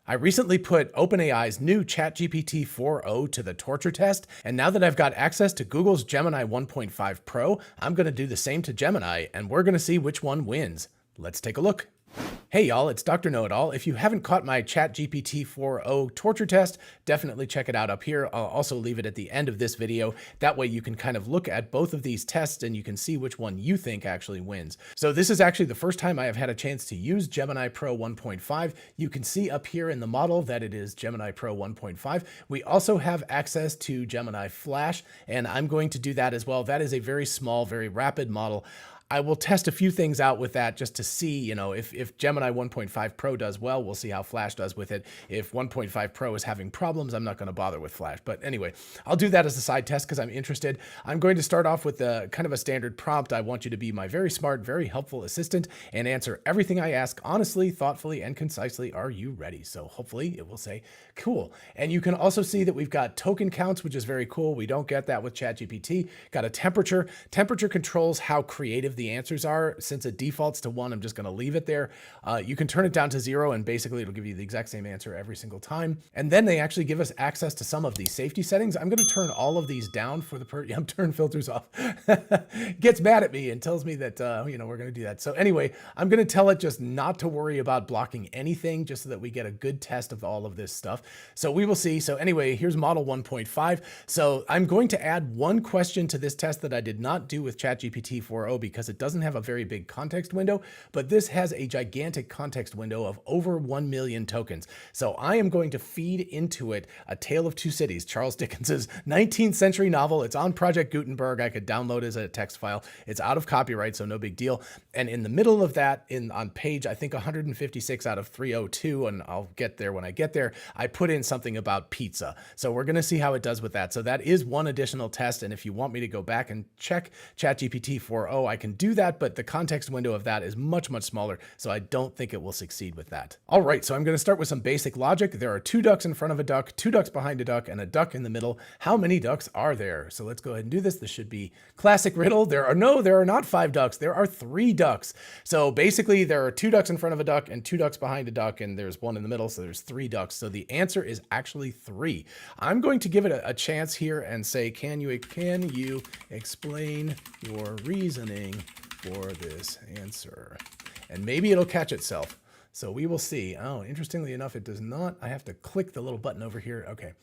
I recently put OpenAI's new ChatGPT 4.0 to the torture test, and now that I've got access to Google's Gemini 1.5 Pro, I'm going to do the same to Gemini, and we're going to see which one wins. Let's take a look. Hey y'all, it's Dr. Know-It-All. If you haven't caught my ChatGPT 4.0 torture test, definitely check it out up here. I'll also leave it at the end of this video. That way you can kind of look at both of these tests and you can see which one you think actually wins. So this is actually the first time I have had a chance to use Gemini Pro 1.5. You can see up here in the model that it is Gemini Pro 1.5. We also have access to Gemini Flash, and I'm going to do that as well. That is a very small, very rapid model. I will test a few things out with that just to see, if Gemini 1.5 Pro does well, we'll see how Flash does with it. If 1.5 Pro is having problems, I'm not going to bother with Flash. But anyway, I'll do that as a side test because I'm interested. I'm going to start off with kind of a standard prompt. I want you to be my very smart, very helpful assistant and answer everything I ask honestly, thoughtfully, and concisely. Are you ready? So hopefully it will say, cool. And you can also see that we've got token counts, which is very cool. We don't get that with ChatGPT. Got a temperature. Temperature controls how creative the answers are. Since it defaults to 1, I'm just going to leave it there. You can turn it down to 0 and basically it'll give you the exact same answer every single time. And then they actually give us access to some of these safety settings. I'm going to turn all of these down for the I'm turning filters off. Gets mad at me and tells me that, we're going to do that. So anyway, I'm going to tell it just not to worry about blocking anything just so that we get a good test of all of this stuff. So we will see. So anyway, here's model 1.5. So I'm going to add one question to this test that I did not do with ChatGPT 4.0 because it doesn't have a very big context window, but this has a gigantic context window of over 1 million tokens. So I am going to feed into it A Tale of Two Cities, Charles Dickens's 19th century novel. It's on Project Gutenberg. I could download it as a text file. It's out of copyright, so no big deal. And in the middle of that, on page, I think 156 out of 302, and I'll get there when I get there, I put in something about pizza. So we're going to see how it does with that. So that is one additional test. And if you want me to go back and check ChatGPT 4.0, I can do that, but the context window of that is much, much smaller. So I don't think it will succeed with that. All right, so I'm going to start with some basic logic. There are 2 ducks in front of a duck, 2 ducks behind a duck, and a duck in the middle. How many ducks are there? So let's go ahead and do this. This should be classic riddle. There are not 5 ducks. There are 3 ducks. So basically there are 2 ducks in front of a duck and 2 ducks behind a duck, and there's 1 in the middle. So there's 3 ducks. So the answer is actually 3. I'm going to give it a chance here and say, can you explain your reasoning for this answer? And maybe it'll catch itself. So we will see. Oh, interestingly enough, it does not. I have to click the little button over here. Okay.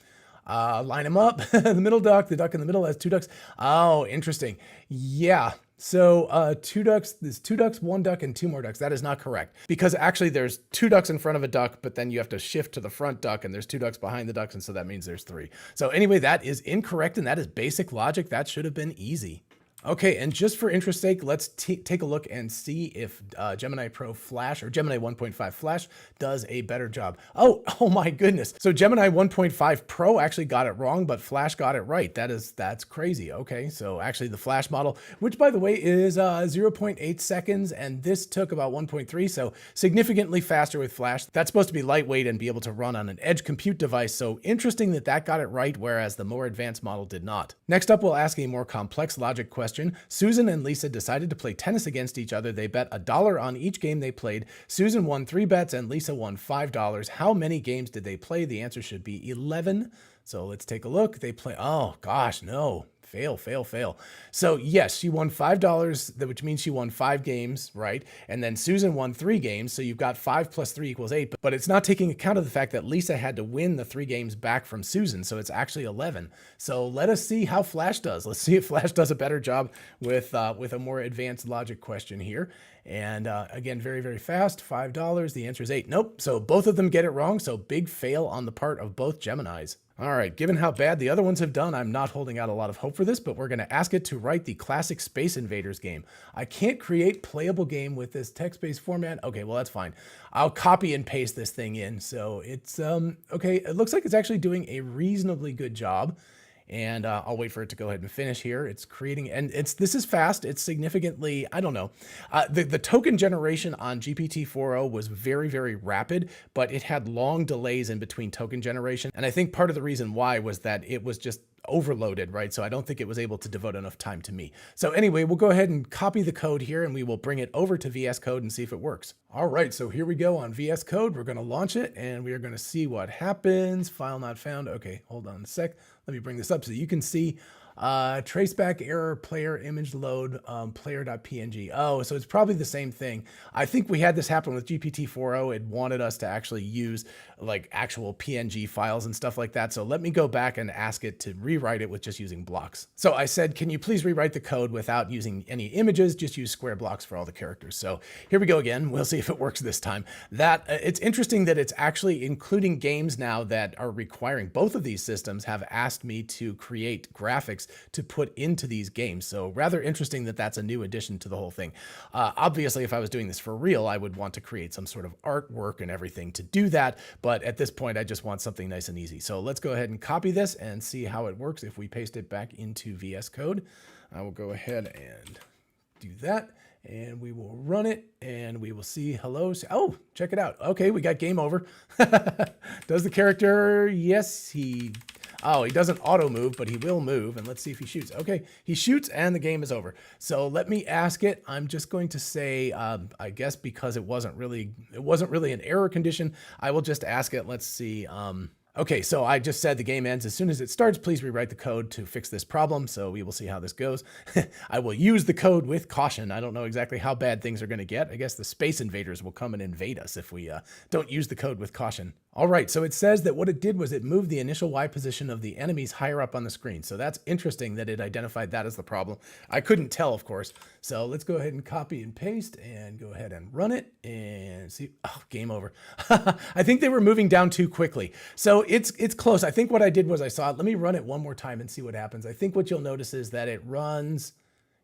Line them up. The middle duck, the duck in the middle has 2 ducks. Oh, interesting. Yeah. So 2 ducks, there's 2 ducks, 1 duck, and 2 more ducks. That is not correct because actually there's 2 ducks in front of a duck, but then you have to shift to the front duck and there's 2 ducks behind the ducks. And so that means there's 3. So anyway, that is incorrect. And that is basic logic. That should have been easy. Okay, and just for interest's sake, let's take a look and see if Gemini Pro Flash or Gemini 1.5 Flash does a better job. Oh my goodness. So Gemini 1.5 Pro actually got it wrong, but Flash got it right. That's crazy. Okay, so actually the Flash model, which by the way is 0.8 seconds, and this took about 1.3, so significantly faster with Flash. That's supposed to be lightweight and be able to run on an edge compute device, so interesting that got it right, whereas the more advanced model did not. Next up, we'll ask a more complex logic question. Susan and Lisa decided to play tennis against each other. They bet $1 on each game they played. Susan won 3 bets and Lisa won $5. How many games did they play? The answer should be 11. So let's take a look. They play, oh gosh, no. Fail. So yes, she won $5, which means she won 5 games, right? And then Susan won 3 games. So you've got 5 plus 3 equals 8, but it's not taking account of the fact that Lisa had to win the 3 games back from Susan. So it's actually 11. So let us see how Flash does. Let's see if Flash does a better job with a more advanced logic question here. And again, very, very fast, $5. The answer is 8. Nope. So both of them get it wrong. So big fail on the part of both Geminis. All right, given how bad the other ones have done, I'm not holding out a lot of hope for this, but we're going to ask it to write the classic Space Invaders game. I can't create playable game with this text-based format. Okay, well, that's fine. I'll copy and paste this thing in. So it's, okay, it looks like it's actually doing a reasonably good job. And I'll wait for it to go ahead and finish here. It's creating, and this is fast. It's significantly, I don't know. The token generation on GPT 4.0 was very, very rapid, but it had long delays in between token generation. And I think part of the reason why was that it was just overloaded, right? So I don't think it was able to devote enough time to me. So anyway, we'll go ahead and copy the code here and we will bring it over to VS Code and see if it works. All right, so here we go on VS Code. We're going to launch it and we are going to see what happens. File not found. Okay, hold on a sec. Let me bring this up so you can see. Traceback error, player image load, player.png. Oh, so it's probably the same thing. I think we had this happen with GPT-4o. It wanted us to actually use like actual PNG files and stuff like that. So let me go back and ask it to rewrite it with just using blocks. So I said, can you please rewrite the code without using any images? Just use square blocks for all the characters. So here we go again. We'll see if it works this time. That it's interesting that it's actually including games now that are requiring both of these systems have asked me to create graphics to put into these games. So rather interesting that that's a new addition to the whole thing. Obviously, if I was doing this for real, I would want to create some sort of artwork and everything to do that. But at this point, I just want something nice and easy. So let's go ahead and copy this and see how it works. If we paste it back into VS Code, I will go ahead and do that. And we will run it and we will see hello. Oh, check it out. Okay, we got game over. Does the character? Yes, oh, he doesn't auto move, but he will move. And let's see if he shoots. Okay, he shoots and the game is over. So let me ask it. I'm just going to say, I guess because it wasn't really an error condition, I will just ask it. Let's see. Okay, so I just said the game ends as soon as it starts. Please rewrite the code to fix this problem. So we will see how this goes. I will use the code with caution. I don't know exactly how bad things are going to get. I guess the space invaders will come and invade us if we don't use the code with caution. All right, so it says that what it did was it moved the initial Y position of the enemies higher up on the screen. So that's interesting that it identified that as the problem. I couldn't tell, of course. So let's go ahead and copy and paste and go ahead and run it and see. Oh, game over. I think they were moving down too quickly. So it's close. I think what I did was I saw it. Let me run it one more time and see what happens. I think what you'll notice is that it runs.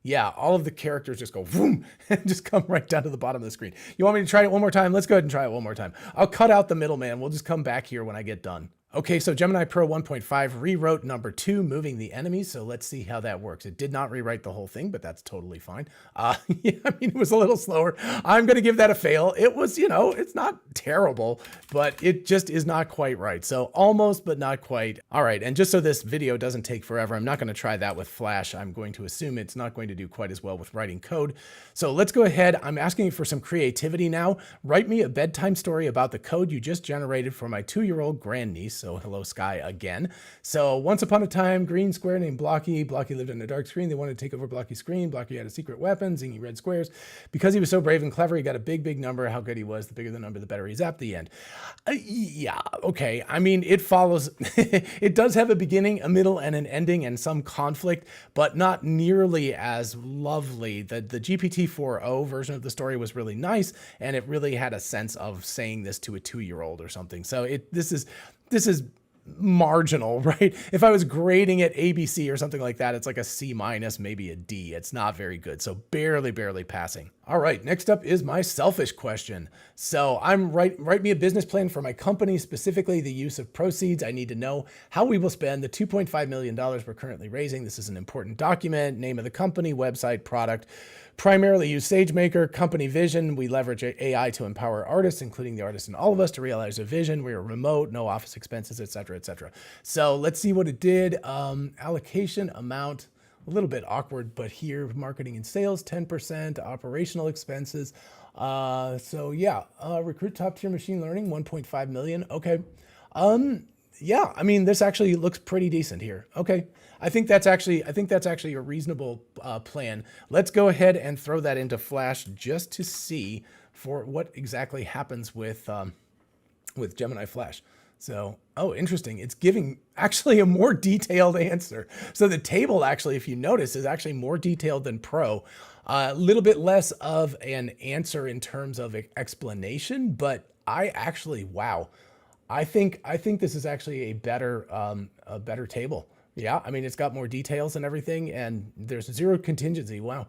Yeah, all of the characters just go boom and just come right down to the bottom of the screen. You want me to try it one more time? Let's go ahead and try it one more time. I'll cut out the middleman. We'll just come back here when I get done. Okay, so Gemini Pro 1.5 rewrote number 2, moving the enemies. So let's see how that works. It did not rewrite the whole thing, but that's totally fine. Yeah, I mean, it was a little slower. I'm going to give that a fail. It was, it's not terrible, but it just is not quite right. So almost, but not quite. All right, and just so this video doesn't take forever, I'm not going to try that with Flash. I'm going to assume it's not going to do quite as well with writing code. So let's go ahead. I'm asking for some creativity now. Write me a bedtime story about the code you just generated for my 2-year-old grandniece. So hello, Sky, again. So once upon a time, green square named Blocky. Blocky lived in a dark screen. They wanted to take over Blocky's screen. Blocky had a secret weapon, zingy red squares. Because he was so brave and clever, he got a big, big number. How good he was. The bigger the number, the better he's at the end. Yeah, okay. I mean, it follows. It does have a beginning, a middle, and an ending, and some conflict, but not nearly as lovely. The GPT-4o version of the story was really nice, and it really had a sense of saying this to a 2-year-old or something. So this is marginal, right? If I was grading it ABC or something like that, it's like a C-, maybe a D. It's not very good. So barely passing. All right, next up is my selfish question. So write me a business plan for my company, specifically the use of proceeds. I need to know how we will spend the $2.5 million we're currently raising. This is an important document, name of the company, website, product. Primarily use SageMaker, company vision. We leverage AI to empower artists, including the artists in all of us, to realize their vision. We are remote, no office expenses, et cetera, et cetera. So let's see what it did. Allocation amount, a little bit awkward, but here, marketing and sales, 10%, operational expenses. So yeah, recruit top tier machine learning, 1.5 million. Okay. Yeah, I mean, this actually looks pretty decent here. Okay. I think that's actually a reasonable plan. Let's go ahead and throw that into Flash just to see for what exactly happens with Gemini Flash. So, oh, interesting. It's giving actually a more detailed answer. So the table actually, if you notice, is actually more detailed than Pro. A little bit less of an answer in terms of explanation, but wow. I think this is actually a better table. Yeah, I mean, it's got more details and everything, and there's zero contingency. Wow.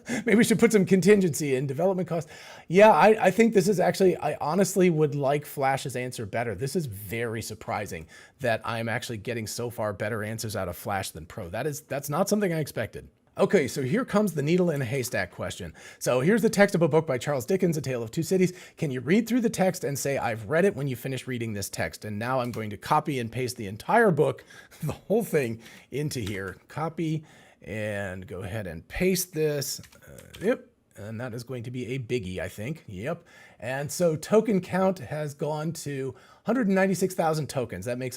Maybe we should put some contingency in development costs. Yeah, I think this is actually, I honestly would like Flash's answer better. This is very surprising that I'm actually getting so far better answers out of Flash than Pro. That's not something I expected. Okay, so here comes the needle in a haystack question. So here's the text of a book by Charles Dickens, A Tale of Two Cities. Can you read through the text and say, I've read it when you finish reading this text? And now I'm going to copy and paste the entire book, the whole thing, into here. Copy and go ahead and paste this. Yep. And that is going to be a biggie, I think. Yep. And so token count has gone to 196,000 tokens. That makes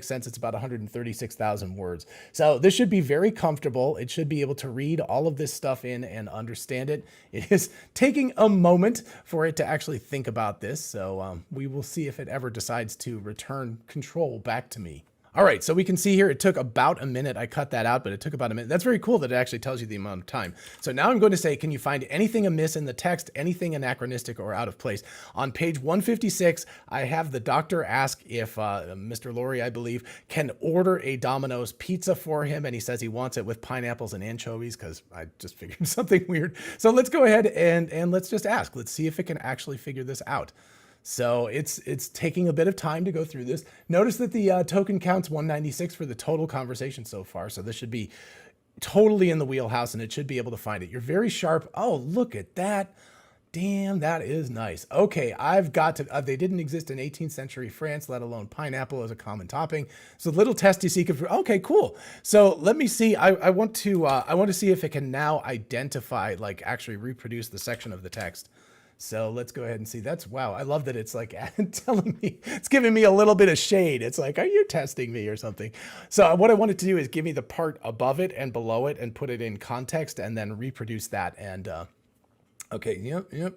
sense. It's about 136,000 words. So this should be very comfortable. It should be able to read all of this stuff in and understand it. It is taking a moment for it to actually think about this. So we will see if it ever decides to return control back to me. All right, so we can see here it took about a minute. I cut that out, but it took about a minute. That's very cool that it actually tells you the amount of time. So now I'm going to say, can you find anything amiss in the text, anything anachronistic or out of place? On page 156, I have the doctor ask if Mr. Laurie, I believe, can order a Domino's pizza for him, and he says he wants it with pineapples and anchovies because I just figured something weird. So let's go ahead and let's just ask. Let's see if it can actually figure this out. So it's taking a bit of time to go through this. Notice that the token counts 196 for the total conversation so far. So this should be totally in the wheelhouse and it should be able to find it. You're very sharp. Oh, look at that. Damn, that is nice. Okay, I've got to, they didn't exist in 18th century France, let alone pineapple as a common topping. So little test to see if, okay, cool. So let me see, I want to see if it can now identify, like actually reproduce the section of the text. So let's go ahead and see. That's, wow. I love that it's like telling me, it's giving me a little bit of shade. It's like, are you testing me or something? So what I wanted to do is give me the part above it and below it and put it in context and then reproduce that. And okay, yep. Man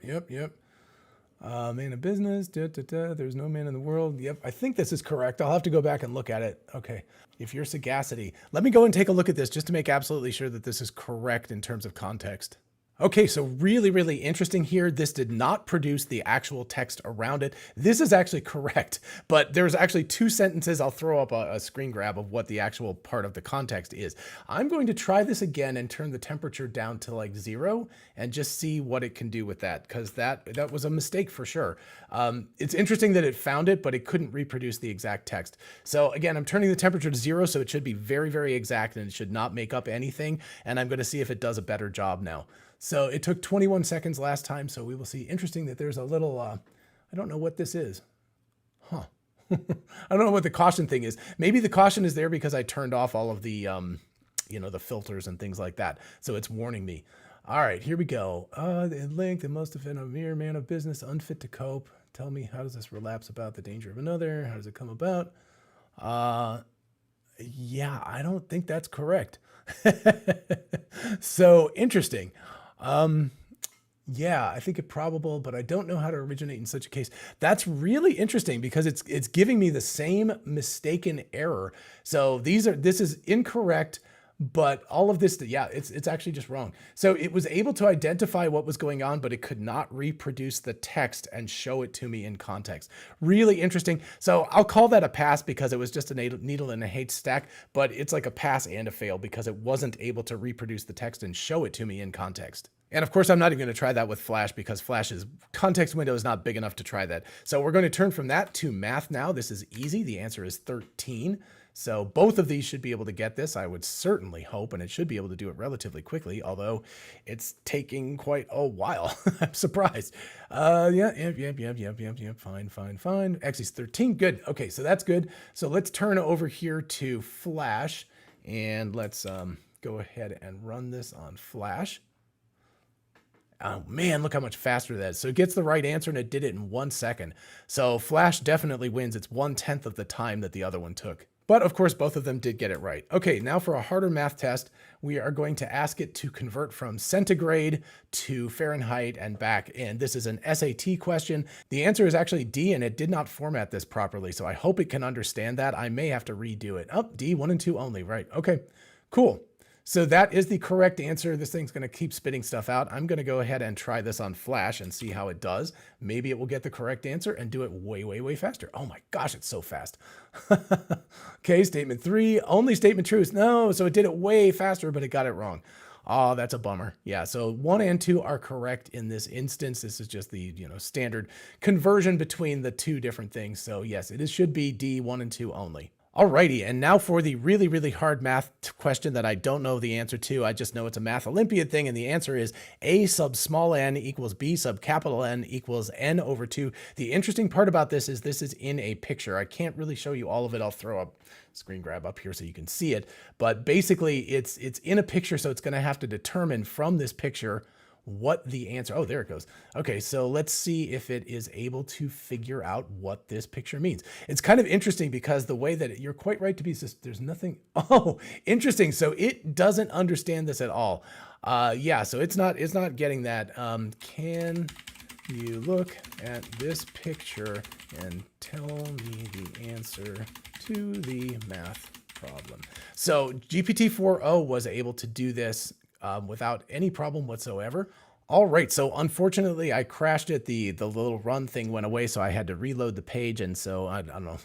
of business, there's no man in the world. Yep, I think this is correct. I'll have to go back and look at it. Okay, if you're sagacity. Let me go and take a look at this just to make absolutely sure that this is correct in terms of context. Okay, so really, really interesting here. This did not produce the actual text around it. This is actually correct, but there's actually two sentences. I'll throw up a screen grab of what the actual part of the context is. I'm going to try this again and turn the temperature down to like 0 and just see what it can do with that, because that was a mistake for sure. It's interesting that it found it, but it couldn't reproduce the exact text. So again, I'm turning the temperature to 0, so it should be very, very exact and it should not make up anything. And I'm going to see if it does a better job now. So it took 21 seconds last time, so we will see. Interesting that there's a little, I don't know what this is. Huh. I don't know what the caution thing is. Maybe the caution is there because I turned off all of the, the filters and things like that. So it's warning me. All right, here we go. The length, it must have been a mere man of business, unfit to cope. Tell me, how does this relapse about the danger of another? How does it come about? Yeah, I don't think that's correct. So interesting. Yeah, I think it probable, but I don't know how to originate in such a case. That's really interesting because it's giving me the same mistaken error. So this is incorrect, but all of this, yeah, it's actually just wrong. So it was able to identify what was going on, but it could not reproduce the text and show it to me in context. Really interesting. So I'll call that a pass because it was just a needle in a haystack, but it's like a pass and a fail because it wasn't able to reproduce the text and show it to me in context. And of course, I'm not even going to try that with Flash because Flash's context window is not big enough to try that. So we're going to turn from that to math now. This is easy. The answer is 13. So both of these should be able to get this, I would certainly hope, and it should be able to do it relatively quickly, although it's taking quite a while. I'm surprised. Yep. Fine. X is 13. Good. Okay, so that's good. So let's turn over here to Flash, and let's go ahead and run this on Flash. Oh man, look how much faster that is. So it gets the right answer and it did it in 1 second. So Flash definitely wins. It's 1/10 of the time that the other one took. But of course, both of them did get it right. Okay, now for a harder math test, we are going to ask it to convert from centigrade to Fahrenheit and back. And this is an SAT question. The answer is actually D, and it did not format this properly. So I hope it can understand that. I may have to redo it. Oh, D, 1 and 2 only, right? Okay, cool. So that is the correct answer. This thing's going to keep spitting stuff out. I'm going to go ahead and try this on Flash and see how it does. Maybe it will get the correct answer and do it way, way, way faster. Oh my gosh, it's so fast. Okay, statement 3, only statement true. No, so it did it way faster, but it got it wrong. Oh, that's a bummer. Yeah, so 1 and 2 are correct in this instance. This is just the standard conversion between the two different things. So yes, it should be D, 1 and 2 only. Alrighty, and now for the really, really hard math question that I don't know the answer to. I just know it's a math Olympiad thing, and the answer is a sub small n equals b sub capital N equals n over 2. The interesting part about this is in a picture. I can't really show you all of it. I'll throw a screen grab up here so you can see it. But basically, it's in a picture, so it's going to have to determine from this picture what the answer, oh, there it goes. Okay, so let's see if it is able to figure out what this picture means. It's kind of interesting because the way that you're quite right to be, there's nothing, oh, interesting. So it doesn't understand this at all. Yeah, so it's not getting that. Can you look at this picture and tell me the answer to the math problem? So GPT-4o was able to do this without any problem whatsoever. All right, so unfortunately I crashed it. The little run thing went away, so I had to reload the page, and so I don't know.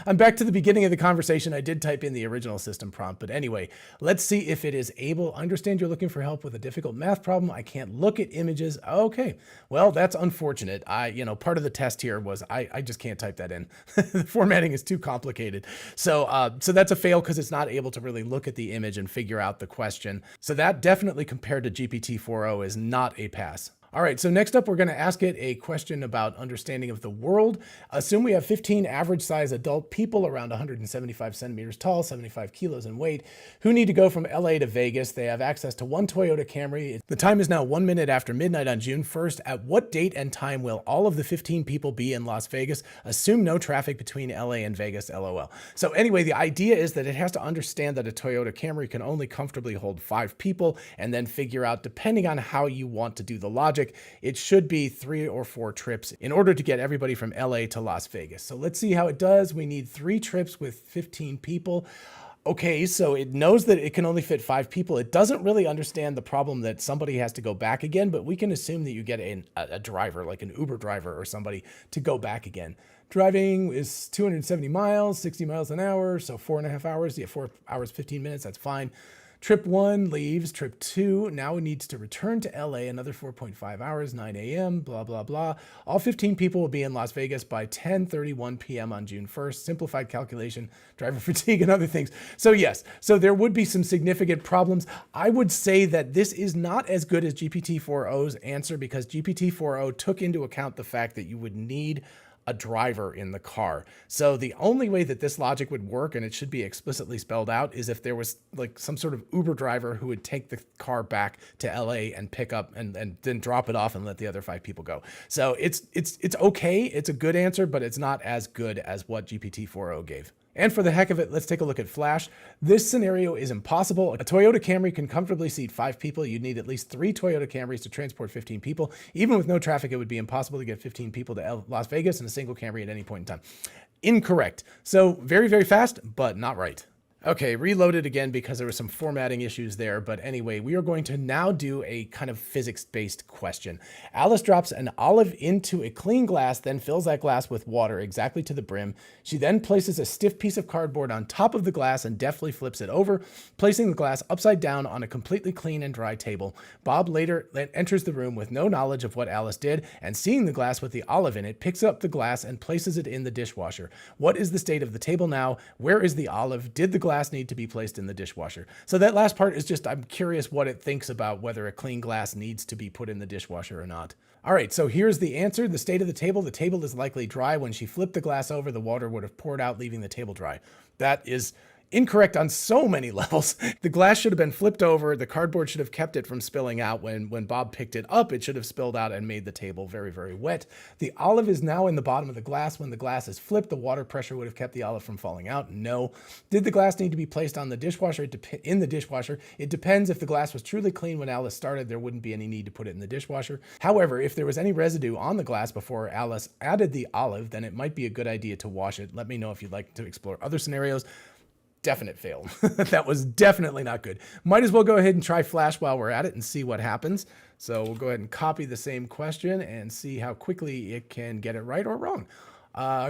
I'm back to the beginning of the conversation. I did type in the original system prompt, but anyway, let's see if it is able. Understand you're looking for help with a difficult math problem. I can't look at images. Okay, well, that's unfortunate. Part of the test here was I just can't type that in. The formatting is too complicated. So that's a fail because it's not able to really look at the image and figure out the question. So that definitely compared to GPT-4o is not a pass. All right, so next up, we're going to ask it a question about understanding of the world. Assume we have 15 average size adult people around 175 centimeters tall, 75 kilos in weight, who need to go from LA to Vegas. They have access to one Toyota Camry. The time is now 1 minute after midnight on June 1st. At what date and time will all of the 15 people be in Las Vegas? Assume no traffic between LA and Vegas, LOL. So anyway, the idea is that it has to understand that a Toyota Camry can only comfortably hold 5 people, and then figure out, depending on how you want to do the logic, it should be 3 or 4 trips in order to get everybody from LA to Las Vegas. So let's see how it does. We need 3 trips with 15 people. Okay, so it knows that it can only fit 5 people. It doesn't really understand the problem that somebody has to go back again, but we can assume that you get a driver, like an Uber driver or somebody, to go back again. Driving is 270 miles, 60 miles an hour, so 4.5 hours. Yeah, 4 hours, 15 minutes, that's fine. Trip 1 leaves. Trip 2 now needs to return to LA, another 4.5 hours, 9 a.m., blah, blah, blah. All 15 people will be in Las Vegas by 10:31 p.m. on June 1st. Simplified calculation, driver fatigue, and other things. So yes, so there would be some significant problems. I would say that this is not as good as GPT-4o's answer because GPT-4o took into account the fact that you would need a driver in the car. So the only way that this logic would work, and it should be explicitly spelled out, is if there was like some sort of Uber driver who would take the car back to LA and pick up and then drop it off and let the other 5 people go. So it's okay. It's a good answer, but it's not as good as what GPT-4o gave. And for the heck of it, let's take a look at Flash. This scenario is impossible. A Toyota Camry can comfortably seat 5 people. You'd need at least 3 Toyota Camrys to transport 15 people. Even with no traffic, it would be impossible to get 15 people to Las Vegas in a single Camry at any point in time. Incorrect. So very, very fast, but not right. Okay, reloaded again because there were some formatting issues there. But anyway, we are going to now do a kind of physics-based question. Alice drops an olive into a clean glass, then fills that glass with water exactly to the brim. She then places a stiff piece of cardboard on top of the glass and deftly flips it over, placing the glass upside down on a completely clean and dry table. Bob later enters the room with no knowledge of what Alice did, and seeing the glass with the olive in it, picks up the glass and places it in the dishwasher. What is the state of the table now? Where is the olive? Did the glass need to be placed in the dishwasher? So that last part is just, I'm curious what it thinks about whether a clean glass needs to be put in the dishwasher or not. All right, so here's the answer. The state of the table is likely dry. When she flipped the glass over, the water would have poured out, leaving the table dry. That is incorrect on so many levels. The glass should have been flipped over. The cardboard should have kept it from spilling out. When Bob picked it up, it should have spilled out and made the table very, very wet. The olive is now in the bottom of the glass. When the glass is flipped, the water pressure would have kept the olive from falling out. No. Did the glass need to be placed on the dishwasher? In the dishwasher? It depends. If the glass was truly clean when Alice started, there wouldn't be any need to put it in the dishwasher. However, if there was any residue on the glass before Alice added the olive, then it might be a good idea to wash it. Let me know if you'd like to explore other scenarios. Definite fail. That was definitely not good. Might as well go ahead and try Flash while we're at it and see what happens. So we'll go ahead and copy the same question and see how quickly it can get it right or wrong.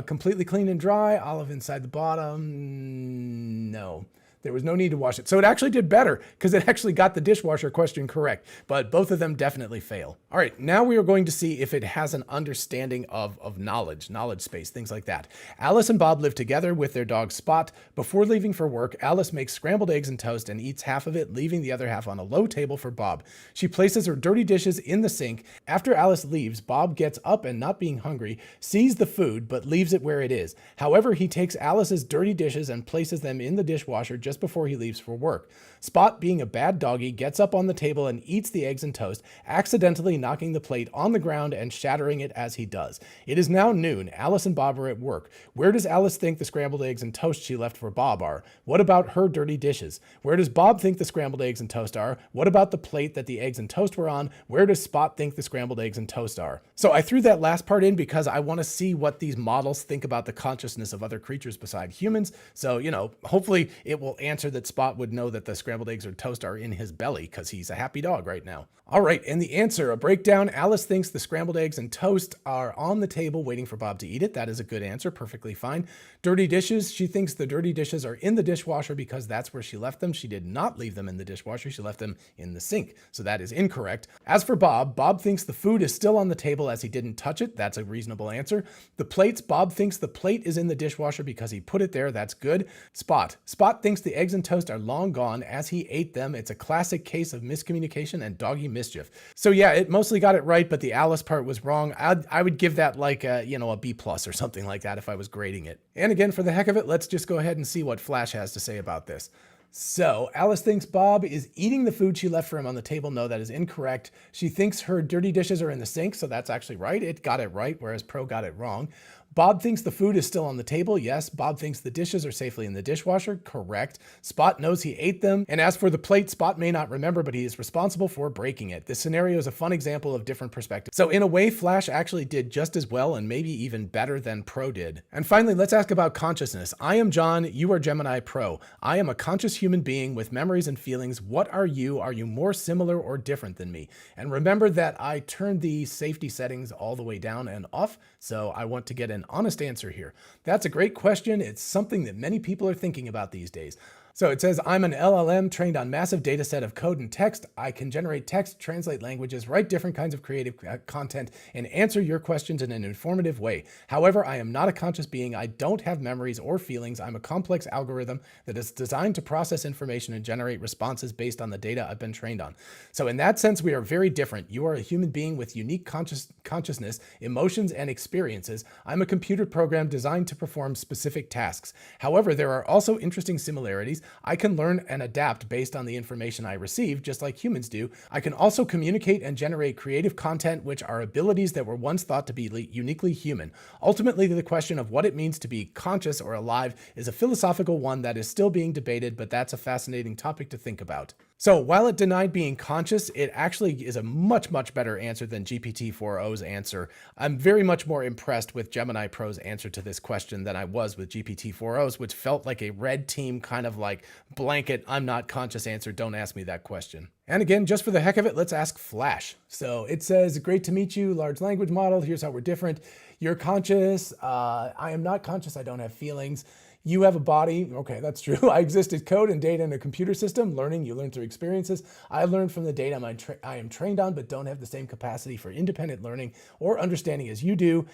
Completely clean and dry, olive inside the bottom. No, There was no need to wash it. So it actually did better because it actually got the dishwasher question correct, but both of them definitely fail. All right, now we are going to see if it has an understanding of knowledge space, things like that. Alice and Bob live together with their dog Spot. Before leaving for work, Alice makes scrambled eggs and toast and eats half of it, leaving the other half on a low table for Bob. She places her dirty dishes in the sink. After Alice leaves, Bob gets up and, not being hungry, sees the food but leaves it where it is. However, he takes Alice's dirty dishes and places them in the dishwasher just before he leaves for work. Spot, being a bad doggy, gets up on the table and eats the eggs and toast, accidentally knocking the plate on the ground and shattering it as he does. It is now noon. Alice and Bob are at work. Where does Alice think the scrambled eggs and toast she left for Bob are? What about her dirty dishes? Where does Bob think the scrambled eggs and toast are? What about the plate that the eggs and toast were on? Where does Spot think the scrambled eggs and toast are? So I threw that last part in because I want to see what these models think about the consciousness of other creatures beside humans. So, hopefully it will answer that Spot would know that the scrambled eggs or toast are in his belly because he's a happy dog right now. All right, and the answer, a breakdown. Alice thinks the scrambled eggs and toast are on the table waiting for Bob to eat it. That is a good answer, perfectly fine. Dirty dishes, she thinks the dirty dishes are in the dishwasher because that's where she left them. She did not leave them in the dishwasher, she left them in the sink. So that is incorrect. As for Bob, Bob thinks the food is still on the table as he didn't touch it. That's a reasonable answer. The plates, Bob thinks the plate is in the dishwasher because he put it there. That's good. Spot thinks the eggs and toast are long gone as he ate them. It's a classic case of miscommunication and doggy mischief. So yeah, it mostly got it right, but the Alice part was wrong. I would give that like a B+ or something like that if I was grading it. And again, for the heck of it, let's just go ahead and see what Flash has to say about this. So Alice thinks Bob is eating the food she left for him on the table. No, that is incorrect. She thinks her dirty dishes are in the sink, so that's actually right. It got it right, whereas Pro got it wrong. Bob thinks the food is still on the table. Yes. Bob thinks the dishes are safely in the dishwasher. Correct. Spot knows he ate them. And as for the plate, Spot may not remember, but he is responsible for breaking it. This scenario is a fun example of different perspectives. So in a way, Flash actually did just as well and maybe even better than Pro did. And finally, let's ask about consciousness. I am John. You are Gemini Pro. I am a conscious human being with memories and feelings. What are you? Are you more similar or different than me? And remember that I turned the safety settings all the way down and off. So I want to get an honest answer here. That's a great question. It's something that many people are thinking about these days. So it says, I'm an LLM trained on massive data set of code and text. I can generate text, translate languages, write different kinds of creative content, and answer your questions in an informative way. However, I am not a conscious being. I don't have memories or feelings. I'm a complex algorithm that is designed to process information and generate responses based on the data I've been trained on. So in that sense, we are very different. You are a human being with unique consciousness, emotions, and experiences. I'm a computer program designed to perform specific tasks. However, there are also interesting similarities. I can learn and adapt based on the information I receive, just like humans do. I can also communicate and generate creative content, which are abilities that were once thought to be uniquely human. Ultimately, the question of what it means to be conscious or alive is a philosophical one that is still being debated, but that's a fascinating topic to think about. So while it denied being conscious, it actually is a much, much better answer than GPT-4o's answer. I'm very much more impressed with Gemini Pro's answer to this question than I was with GPT-4o's, which felt like a red team kind of like blanket, I'm not conscious answer, don't ask me that question. And again, just for the heck of it, let's ask Flash. So it says, great to meet you, large language model. Here's how we're different. You're conscious. I am not conscious. I don't have feelings. You have a body. Okay, that's true. I exist as code and data in a computer system. Learning, you learn through experiences. I learn from the data I am trained on, but don't have the same capacity for independent learning or understanding as you do.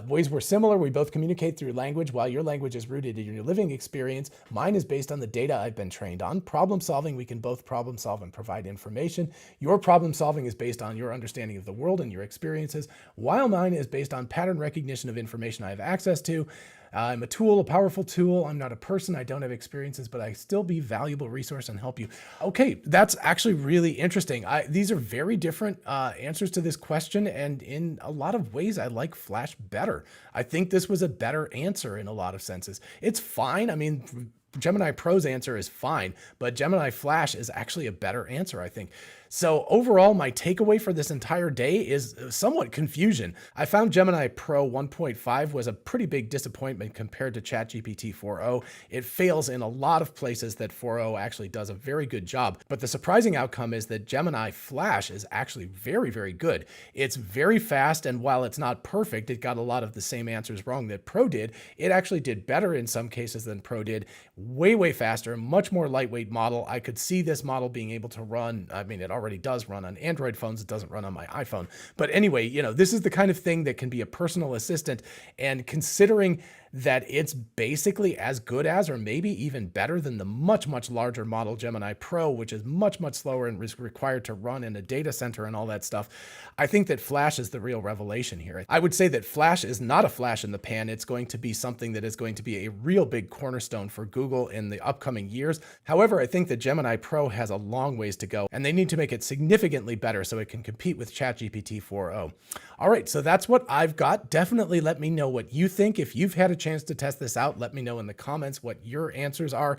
Ways we're similar. We both communicate through language. While your language is rooted in your living experience, mine is based on the data I've been trained on. Problem solving, we can both problem solve and provide information. Your problem solving is based on your understanding of the world and your experiences, while mine is based on pattern recognition of information I have access to. I'm a tool, a powerful tool. I'm not a person. I don't have experiences, but I still be a valuable resource and help you. Okay, that's actually really interesting. These are very different answers to this question, and in a lot of ways, I like Flash better. I think this was a better answer in a lot of senses. It's fine. I mean, Gemini Pro's answer is fine, but Gemini Flash is actually a better answer, I think. So overall, my takeaway for this entire day is somewhat confusion. I found Gemini Pro 1.5 was a pretty big disappointment compared to ChatGPT 4o. It fails in a lot of places that 4o actually does a very good job. But the surprising outcome is that Gemini Flash is actually very, very good. It's very fast, and while it's not perfect, it got a lot of the same answers wrong that Pro did. It actually did better in some cases than Pro did. way faster, much more lightweight model. I could see this model being able to run, I mean, it already does run on Android phones. It doesn't run on my iPhone. But anyway, this is the kind of thing that can be a personal assistant. And considering that it's basically as good as, or maybe even better than the much larger model Gemini Pro, which is much slower and is required to run in a data center and all that stuff, I think that Flash is the real revelation here. I would say that Flash is not a flash in the pan. It's going to be something that is going to be a real big cornerstone for Google in the upcoming years. However, I think that Gemini Pro has a long ways to go, and they need to make it significantly better so it can compete with ChatGPT 4.0. All right, so that's what I've got. Definitely let me know what you think. If you've had a chance to test this out, let me know in the comments what your answers are.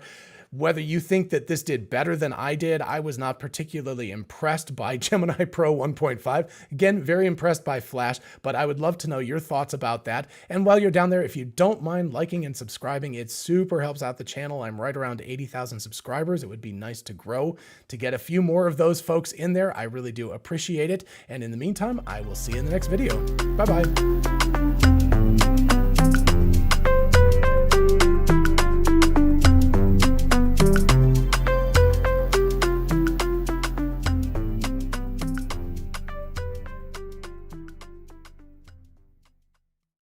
Whether you think that this did better than I did. I was not particularly impressed by Gemini Pro 1.5. Again, very impressed by Flash, but I would love to know your thoughts about that. And while you're down there, if you don't mind liking and subscribing, it super helps out the channel. I'm right around 80,000 subscribers. It would be nice to grow, to get a few more of those folks in there. I really do appreciate it. And in the meantime, I will see you in the next video. Bye-bye.